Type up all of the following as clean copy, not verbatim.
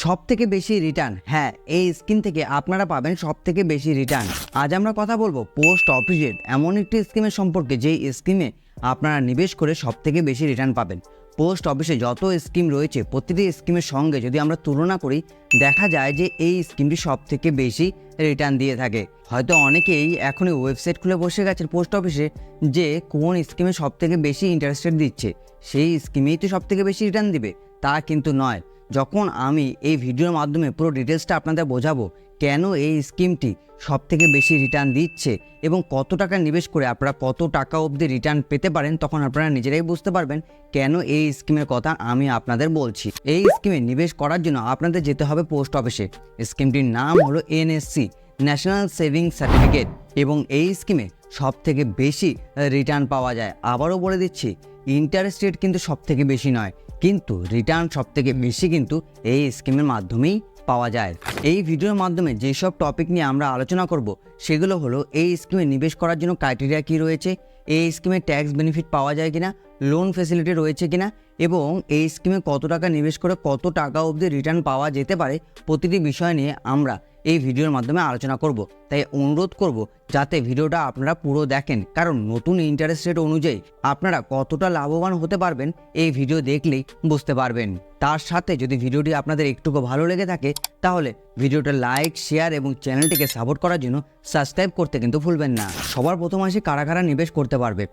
সবথেকে বেশি রিটার্ন, হ্যাঁ এই স্কিম থেকে আপনারা পাবেন সবথেকে বেশি রিটার্ন। আজ আমরা কথা বলবো পোস্ট অফিসের এমন একটি স্কিমের সম্পর্কে যেই স্কিমে আপনারা নিবেশ করে সবথেকে বেশি রিটার্ন পাবেন। পোস্ট অফিসে যত স্কিম রয়েছে প্রতিটি স্কিমের সঙ্গে যদি আমরা তুলনা করি দেখা যায় যে এই স্কিমটি সবথেকে বেশি রিটার্ন দিয়ে থাকে। হয়তো অনেকেই এখনই ওয়েবসাইট খুলে বসে গেছেন পোস্ট অফিসে যে কোন স্কিমে সবথেকে বেশি ইন্টারেস্টেড দিচ্ছে, সেই স্কিমেই তো সবথেকে বেশি রিটার্ন দিবে, তা কিন্তু নয়। যখন আমি এই ভিডিওর মাধ্যমে পুরো ডিটেলসটা আপনাদের বোঝাবো কেন এই স্কিমটি সবথেকে বেশি রিটার্ন দিচ্ছে এবং কত টাকা নিবেশ করে আপনারা কত টাকা অবধি রিটার্ন পেতে পারেন, তখন আপনারা নিজেরাই বুঝতে পারবেন কেন এই স্কিমের কথা আমি আপনাদের বলছি। এই স্কিমে নিবেশ করার জন্য আপনাদের যেতে হবে পোস্ট অফিসে। স্কিমটির নাম হলো এনএসসি, ন্যাশনাল সেভিংস সার্টিফিকেট, এবং এই স্কিমে সবথেকে বেশি রিটার্ন পাওয়া যায়। আবারও বলে দিচ্ছি, ইন্টারেস্ট রেট কিন্তু সবথেকে বেশি নয়, কিন্তু রিটার্ন সবথেকে বেশি কিন্তু এই স্কিমের মাধ্যমেই পাওয়া যায়। এই ভিডিওর মাধ্যমে যেসব টপিক নিয়ে আমরা আলোচনা করব সেগুলো হলো এই স্কিমে নিবেশ করার জন্য ক্রাইটেরিয়া কী রয়েছে, এই স্কিমে ট্যাক্স বেনিফিট পাওয়া যায় কিনা, লোন ফ্যাসিলিটি রয়েছে কিনা, এবং এই স্কিমে কত টাকা নিবেশ করে কত টাকা অবধি রিটার্ন পাওয়া যেতে পারে, প্রতিটি বিষয় নিয়ে আমরা এই ভিডিওর মাধ্যমে আলোচনা করব। তাই অনুরোধ করব যাতে ভিডিওটা আপনারা পুরো দেখেন, কারণ নতুন ইন্টারেস্ট রেট অনুযায়ী আপনারা কতটা লাভবান হতে পারবেন এই ভিডিও দেখলেই বুঝতে পারবেন। তার সাথে যদি ভিডিওটি আপনাদের একটুকু ভালো লেগে থাকে তাহলে ভিডিওটা লাইক, শেয়ার এবং চ্যানেলটিকে সাপোর্ট করার জন্য সাবস্ক্রাইব করতে কিন্তু ভুলবেন না। সবার প্রথম আসি কারা কারা নিবেশ করতে পারবে।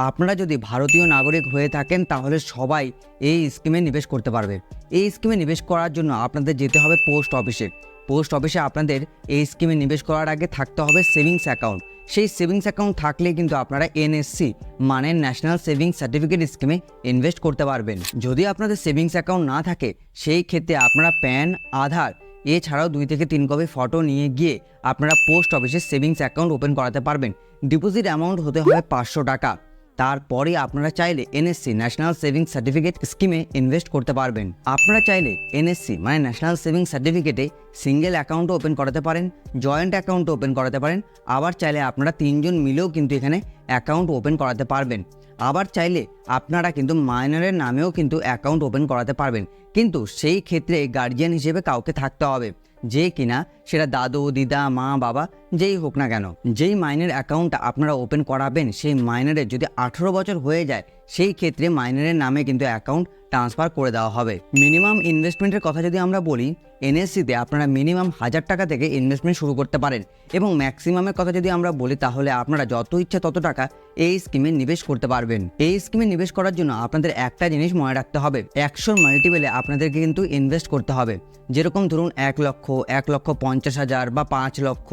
আপনারা যদি ভারতীয় নাগরিক হয়ে থাকেন তাহলে সবাই এই স্কিমে নিবেশ করতে পারবে। এই স্কিমে নিবেশ করার জন্য আপনাদের যেতে হবে পোস্ট অফিসে। পোস্ট অফিসে আপনাদের এই স্কিমে নিবেশ করার আগে থাকতে হবে সেভিংস অ্যাকাউন্ট। সেই সেভিংস অ্যাকাউন্ট থাকলে কিন্তু আপনারা এনএসসি মানে ন্যাশনাল সেভিংস সার্টিফিকেট স্কিমে ইনভেস্ট করতে পারবেন। যদি আপনাদের সেভিংস অ্যাকাউন্ট না থাকে সেই ক্ষেত্রে আপনারা প্যান, আধার এছাড়াও 2 থেকে 3 কপি ফটো নিয়ে গিয়ে আপনারা পোস্ট অফিসে সেভিংস অ্যাকাউন্ট ওপেন করাতে পারবেন। ডিপোজিট অ্যামাউন্ট হতে হবে 500 টাকা। তারপরে আপনারা চাইলে এনএসসি ন্যাশনাল সেভিংস সার্টিফিকেট স্কিমে ইনভেস্ট করতে পারবেন। আপনারা চাইলে এনএসসি মানে ন্যাশনাল সেভিংস সার্টিফিকেটে সিঙ্গেল অ্যাকাউন্টও ওপেন করাতে পারেন, জয়েন্ট অ্যাকাউন্টও ওপেন করাতে পারেন। আবার চাইলে আপনারা 3 জন মিলেও কিন্তু এখানে অ্যাকাউন্ট ওপেন করাতে পারবেন। আবার চাইলে আপনারা কিন্তু মাইনরের নামেও কিন্তু অ্যাকাউন্ট ওপেন করাতে পারবেন, কিন্তু সেই ক্ষেত্রে গার্জিয়ান হিসেবে কাউকে থাকতে হবে, যে কিনা সেটা দাদু, দিদা, মা, বাবা যেই হোক না কেন। যেই মাইনের অ্যাকাউন্টটা আপনারা ওপেন করাবেন সেই মাইনারের যদি 18 বছর হয়ে যায় সেই ক্ষেত্রে মাইনারের নামে কিন্তু অ্যাকাউন্ট ট্রান্সফার করে দেওয়া হবে। মিনিমাম ইনভেস্টমেন্টের কথা যদি আমরা বলি, এনএসসিতে আপনারা মিনিমাম 1000 টাকা থেকে ইনভেস্টমেন্ট শুরু করতে পারেন, এবং ম্যাক্সিমামের কথা যদি আমরা বলি তাহলে আপনারা যত ইচ্ছা তত টাকা এই স্কিমে নিবেশ করতে পারবেন। এই স্কিমে নিবেশ করার জন্য আপনাদের একটা জিনিস মনে রাখতে হবে, 100 মাল্টিপলে আপনাদেরকে কিন্তু ইনভেস্ট করতে হবে। যেরকম ধরুন 1 লক্ষ, 1,50,000 বা 5 লক্ষ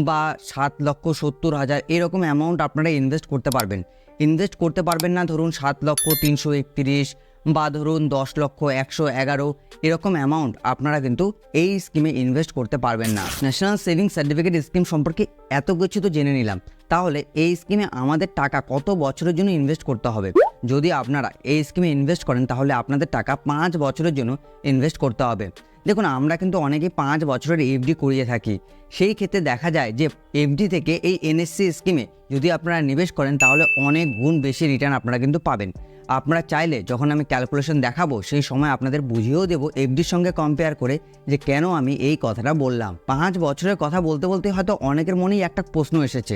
বা 7,70,000 এরকম অ্যামাউন্ট আপনারা ইনভেস্ট করতে পারবেন। ইনভেস্ট করতে পারবেন না ধরুন 7,331 বা ধরুন 10,111 এরকম অ্যামাউন্ট আপনারা কিন্তু এই স্কিমে ইনভেস্ট করতে পারবেন না। ন্যাশনাল সেভিংস সার্টিফিকেট স্কিম সম্পর্কে এত কিছু তো জেনে নিলাম, তাহলে এই স্কিমে আমাদের টাকা কত বছরের জন্য ইনভেস্ট করতে হবে? যদি আপনারা এই স্কিমে ইনভেস্ট করেন তাহলে আপনাদের টাকা 5 বছরের জন্য ইনভেস্ট করতে হবে। দেখুন, আমরা কিন্তু অনেকেই 5 বছরের এফডি করিয়ে থাকি। সেই ক্ষেত্রে দেখা যায় যে এফডি থেকে এই এনএসসি স্কিমে যদি আপনারা নিবেশ করেন তাহলে অনেক গুণ বেশি রিটার্ন আপনারা কিন্তু পাবেন। আপনারা চাইলে যখন আমি ক্যালকুলেশন দেখাবো সেই সময় আপনাদের বুঝিয়েও দেবো এফডির সঙ্গে কম্পেয়ার করে যে কেন আমি এই কথাটা বললাম। 5 বছরের কথা বলতে বলতে হয়তো অনেকের মনেই একটা প্রশ্ন এসেছে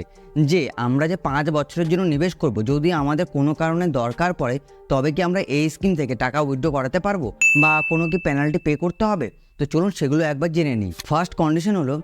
যে আমরা যে 5 বছরের জন্য নিবেশ করব, যদি আমাদের কোনো কারণে দরকার পড়ে তবে কি আমরা এই স্কিম থেকে টাকা উইথড্র করাতে পারবো বা কোনো কি পেনাল্টি পে করতে হবে? তো চলুন সেগুলো একবার জেনে নিই। ফার্স্ট কন্ডিশন হলো,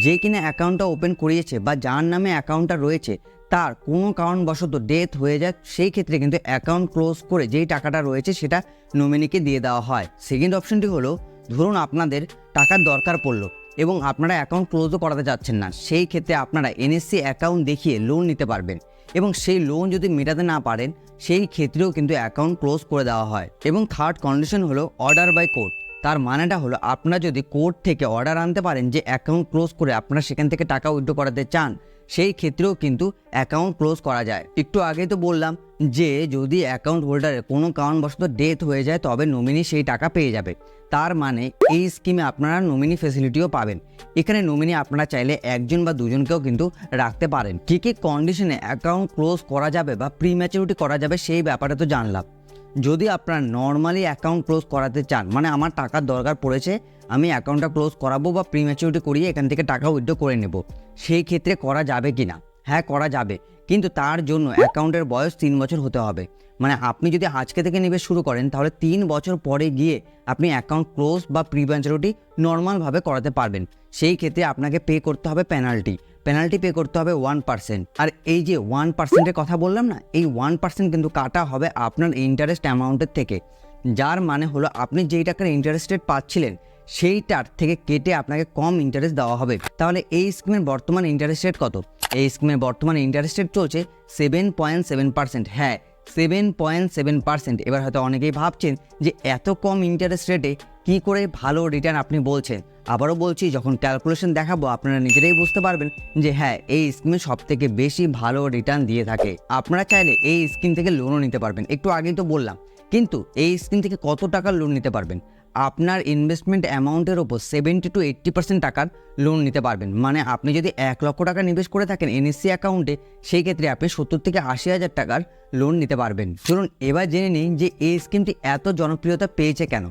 যে কিনা অ্যাকাউন্টটা ওপেন করিয়েছে বা যার নামে অ্যাকাউন্টটা রয়েছে তার কোনো কারণবশত ডেথ হয়ে যায়, সেই ক্ষেত্রে কিন্তু অ্যাকাউন্ট ক্লোজ করে যেই টাকাটা রয়েছে সেটা নমিনিকে দিয়ে দেওয়া হয়। সেকেন্ড অপশনটি হলো, ধরুন আপনাদের টাকার দরকার পড়লো এবং আপনারা অ্যাকাউন্ট ক্লোজও করাতে যাচ্ছেন না, সেই ক্ষেত্রে আপনারা এনএসসি অ্যাকাউন্ট দেখিয়ে লোন নিতে পারবেন, এবং সেই লোন যদি মেটাতে না পারেন সেই ক্ষেত্রেও কিন্তু অ্যাকাউন্ট ক্লোজ করে দেওয়া হয়। এবং থার্ড কন্ডিশন হলো অর্ডার বাই কোর্ট। তার মানেটা হলো আপনারা যদি কোর্ট থেকে অর্ডার আনতে পারেন যে অ্যাকাউন্ট ক্লোজ করে আপনারা সেখান থেকে টাকা উইথড্র করাতে চান, সেই ক্ষেত্রেও কিন্তু অ্যাকাউন্ট ক্লোজ করা যায়। একটু আগেই তো বললাম যে যদি অ্যাকাউন্ট হোল্ডারের কোনো কারণবশত ডেথ হয়ে যায় তবে নমিনি সেই টাকা পেয়ে যাবে। তার মানে এই স্কিমে আপনারা নমিনি ফ্যাসিলিটিও পাবেন। এখানে নমিনি আপনারা চাইলে 1জন বা 2জনকেও কিন্তু রাখতে পারেন। কী কী কন্ডিশনে অ্যাকাউন্ট ক্লোজ করা যাবে বা প্রি ম্যাচুরিটি করা যাবে সেই ব্যাপারে তো জানলাম। যদি আপনারা নর্মালি অ্যাকাউন্ট ক্লোজ করাতে চান, মানে আমার টাকার দরকার পড়েছে, আমি অ্যাকাউন্টটা ক্লোজ করাবো বা প্রিম্যাচুরিটি করিয়ে এখান থেকে টাকা উইথড্র করে নেব, সেই ক্ষেত্রে করা যাবে কি না? হ্যাঁ, করা যাবে, কিন্তু তার জন্য অ্যাকাউন্টের বয়স 3 বছর হতে হবে। মানে আপনি যদি আজকে থেকে নিবেশ শুরু করেন তাহলে 3 বছর পরে গিয়ে আপনি অ্যাকাউন্ট ক্লোজ বা প্রিম্যাচুরিটি নর্মালভাবে করাতে পারবেন। সেই ক্ষেত্রে আপনাকে পে করতে হবে পেনাল্টি পে করতে হবে 1%। আর এই যে 1%-এর কথা বললাম না, এই 1% কিন্তু কাটা হবে আপনার ইন্টারেস্ট অ্যামাউন্টের থেকে। যার মানে হলো আপনি যেই টাকার ইন্টারেস্ট রেট পাচ্ছিলেন সেইটার থেকে কেটে আপনাকে কম ইন্টারেস্ট দেওয়া হবে। তাহলে এই স্কিমের বর্তমান ইন্টারেস্ট রেট কত? এই স্কিমের বর্তমান ইন্টারেস্ট রেট চলছে 7.7%। হ্যাঁ, 7.7%। এবার হয়তো অনেকেই ভাবছেন যে এত কম ইন্টারেস্ট রেটে কী করে ভালো রিটার্ন আপনি বলছেন। আবারও বলছি, যখন ক্যালকুলেশন দেখাবো আপনারা নিজেরাই বুঝতে পারবেন যে হ্যাঁ, এই স্কিমে সবথেকে বেশি ভালো রিটার্ন দিয়ে থাকে। আপনারা চাইলে এই স্কিম থেকে লোনও নিতে পারবেন, একটু আগেই তো বললাম। কিন্তু এই স্কিম থেকে কত টাকার লোন নিতে পারবেন? আপনার ইনভেস্টমেন্ট অ্যামাউন্টের ওপর 70 to 80% টাকার লোন নিতে পারবেন। মানে আপনি যদি 1 লক্ষ টাকা নিবেশ করে থাকেন এনএসসি অ্যাকাউন্টে, সেই ক্ষেত্রে আপনি 70 থেকে 80 হাজার টাকার লোন নিতে পারবেন। চলুন এবার জেনে নিন যে এই স্কিমটি এত জনপ্রিয়তা পেয়েছে কেন।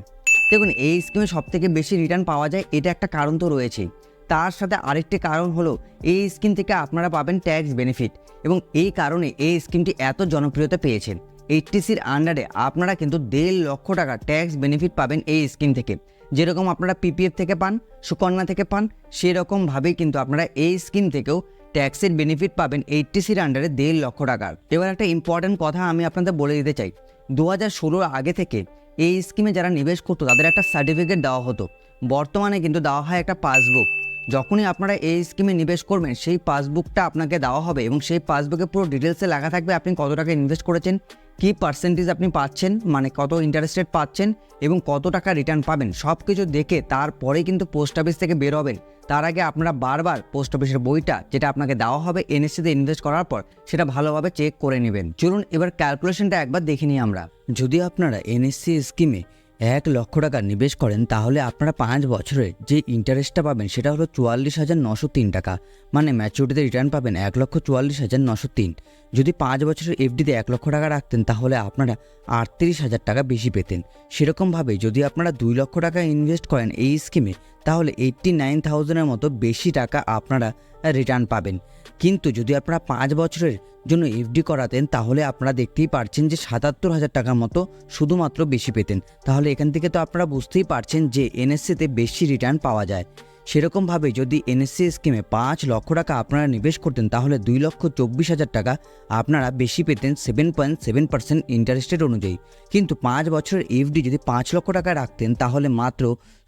দেখুন, এই স্কিমে সবথেকে বেশি রিটার্ন পাওয়া যায়, এটা একটা কারণ তো রয়েছেই। তার সাথে আরেকটি কারণ হলো এই স্কিম থেকে আপনারা পাবেন ট্যাক্স বেনিফিট, এবং এই কারণে এই স্কিমটি এত জনপ্রিয়তা পেয়েছে। 80সির আন্ডারে আপনারা কিন্তু 1.5 লক্ষ টাকা ট্যাক্স বেনিফিট পাবেন এই স্কিম থেকে। যেরকম আপনারা পিপিএফ থেকে পান, সুকন্যা থেকে পান, সেরকমভাবেই কিন্তু আপনারা এই স্কিম থেকেও ট্যাক্সের বেনিফিট পাবেন 80সির আন্ডারে 1.5 লক্ষ টাকার। এবার একটা ইম্পর্ট্যান্ট কথা আমি আপনাদের বলে দিতে চাই, 2016 আগে থেকে এই স্কিমে যারা নিবেশ করতো তাদের একটা সার্টিফিকেট দেওয়া হতো। বর্তমানে কিন্তু দেওয়া হয় একটা পাসবুক। যখনই আপনারা এই স্কিমে নিবেশ করবেন সেই পাসবুকটা আপনাকে দেওয়া হবে, এবং সেই পাসবুকে পুরো ডিটেলসে লেখা থাকবে আপনি কত টাকা ইনভেস্ট করেছেন, কী পার্সেন্টেজ আপনি পাচ্ছেন, মানে কত ইন্টারেস্ট রেট পাচ্ছেন এবং কত টাকা রিটার্ন পাবেন, সব কিছু দেখে তারপরেই কিন্তু পোস্ট অফিস থেকে বের হবেন। তার আগে আপনারা বারবার পোস্ট অফিসের বইটা যেটা আপনাকে দেওয়া হবে এনএসসিতে ইনভেস্ট করার পর সেটা ভালোভাবে চেক করে নেবেন। চলুন এবার ক্যালকুলেশনটা একবার দেখে নিই আমরা। যদি আপনারা এনএসসি স্কিমে 1 লক্ষ টাকা নিবেশ করেন তাহলে আপনারা 5 বছরে যে ইন্টারেস্টটা পাবেন সেটা হলো 44,903 টাকা। মানে ম্যাচুরিটিতে রিটার্ন পাবেন 1,44,903। যদি 5 বছরের এফডিতে 1 লক্ষ টাকা রাখতেন তাহলে আপনারা 38,000 টাকা বেশি পেতেন। সেরকমভাবে যদি আপনারা 2 লক্ষ টাকা ইনভেস্ট করেন এই স্কিমে তাহলে 89,000-এর মতো বেশি টাকা আপনারা রিটার্ন পাবেন। কিন্তু যদি আপনারা 5 বছরের জন্য এফডি করাতেন তাহলে আপনারা দেখতেই পারছেন যে 77,000 টাকার মতো শুধুমাত্র বেশি পেতেন। তাহলে এখান থেকে তো আপনারা বুঝতেই পারছেন যে এনএসসিতে বেশি রিটার্ন পাওয়া যায়। সেরকমভাবে যদি এনএসসি স্কিমে 5 লক্ষ টাকা আপনারা নিবেশ করতেন তাহলে 2,24,000 টাকা আপনারা বেশি পেতেন 7.7% ইন্টারেস্টের অনুযায়ী। কিন্তু 5 বছরের এফডি যদি 5 লক্ষ টাকা রাখতেন তাহলে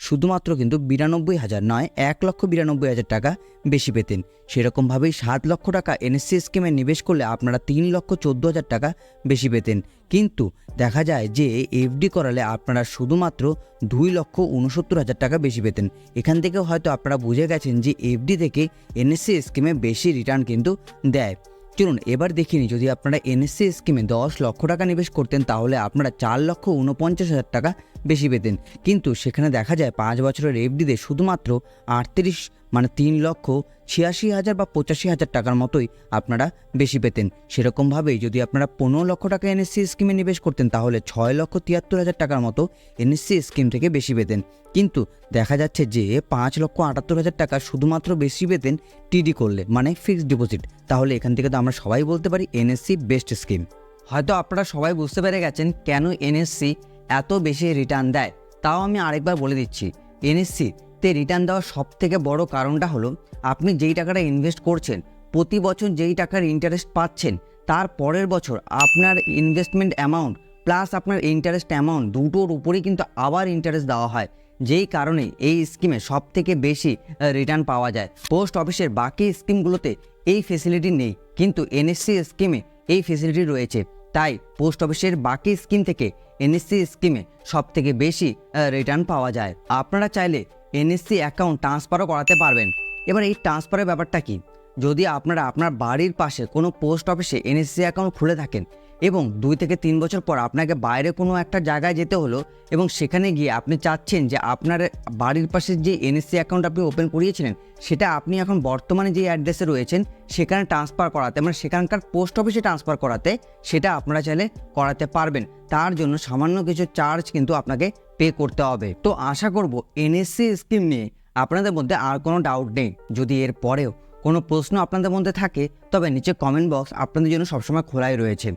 শুধুমাত্র কিন্তু 92,000 নয় 1,92,000 টাকা বেশি পেতেন। সেরকমভাবেই 7 লক্ষ টাকা এনএসসি স্কিমে নিবেশ করলে আপনারা 3,14,000 টাকা বেশি পেতেন। কিন্তু দেখা যায় যে এফডি করালে আপনারা শুধুমাত্র 2,69,000 টাকা বেশি পেতেন। এখান থেকেও হয়তো আপনারা বুঝে গেছেন যে এফডি থেকে এনএসসি স্কিমে বেশি রিটার্ন কিন্তু দেয়। চলুন এবার দেখিনি, যদি আপনারা এনএসসি স্কিমে 10 লক্ষ টাকা নিবেশ করতেন তাহলে আপনারা 4,49,000 টাকা বেশি পেতেন। কিন্তু সেখানে দেখা যায় 5 বছরের এফডিতে শুধুমাত্র 3,86,000 বা 85,000 টাকার মতোই আপনারা বেশি পেতেন। সেরকমভাবেই যদি আপনারা 15 লক্ষ টাকা এনএসসি স্কিমে নিবেশ করতেন তাহলে 6,73,000 টাকার মতো এনএসসি স্কিম থেকে বেশি পেতেন। কিন্তু দেখা যাচ্ছে যে 5,78,000 টাকা শুধুমাত্র বেশি পেতেন টিডি করলে, মানে ফিক্সড ডিপোজিট। তাহলে এখান থেকে তো আমরা সবাই বলতে পারি এনএসসি বেস্ট স্কিম। হয়তো আপনারা সবাই বুঝতে পেরে গেছেন কেন এনএসসি এত বেশি রিটার্ন দেয়। তাও আমি আরেকবার বলে দিচ্ছি, এনএসসিতে রিটার্ন দেওয়ার সবথেকে বড় কারণটা হলো আপনি যেই টাকাটা ইনভেস্ট করছেন প্রতি বছর যেই টাকার ইন্টারেস্ট পাচ্ছেন তার পরের বছর আপনার ইনভেস্টমেন্ট অ্যামাউন্ট প্লাস আপনার ইন্টারেস্ট অ্যামাউন্ট দুটোর উপরেই কিন্তু আবার ইন্টারেস্ট দেওয়া হয়, যেই কারণে এই স্কিমে সবথেকে বেশি রিটার্ন পাওয়া যায়। পোস্ট অফিসের বাকি স্কিমগুলোতে এই ফেসিলিটি নেই, কিন্তু এনএসসি স্কিমে এই ফেসিলিটি রয়েছে। তাই পোস্ট অফিসের বাকি স্কিম থেকে এনএসসি স্কিমে সবথেকে বেশি রিটার্ন পাওয়া যায়। আপনারা চাইলে এনএসসি অ্যাকাউন্ট ট্রান্সফারও করাতে পারবেন। এবার এই ট্রান্সফারের ব্যাপারটা কি? যদি আপনারা আপনার বাড়ির পাশে কোনো পোস্ট অফিসে এনএসসি অ্যাকাউন্ট খুলে থাকেন এবং 2 থেকে 3 বছর পর আপনাকে বাইরে কোনো একটা জায়গায় যেতে হলো এবং সেখানে গিয়ে আপনি চাচ্ছেন যে আপনার বাড়ির পাশে যে এনএসসি অ্যাকাউন্ট আপনি ওপেন করিয়েছিলেন সেটা আপনি এখন বর্তমানে যে অ্যাড্রেসে রয়েছেন সেখানে ট্রান্সফার করাতে, মানে সেখানকার পোস্ট অফিসে ট্রান্সফার করাতে, সেটা আপনারা চাইলে করাতে পারবেন। তার জন্য সামান্য কিছু চার্জ কিন্তু আপনাকে পে করতে হবে। তো আশা করব এনএসসি স্কিম নিয়ে আপনাদের মধ্যে আর কোনো ডাউট নেই। যদি এর পরেও কোনো প্রশ্ন আপনাদের মধ্যে থাকে তবে নিচে কমেন্ট বক্স আপনাদের জন্য সবসময় খোলাই রয়েছে।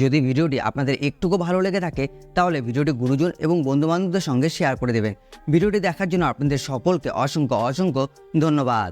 যদি ভিডিওটি আপনাদের একটুকু ভালো লেগে থাকে তাহলে ভিডিওটি গুরুজন এবং বন্ধুবান্ধবদের সঙ্গে শেয়ার করে দেবেন। ভিডিওটি দেখার জন্য আপনাদের সকলকে অসংখ্য ধন্যবাদ।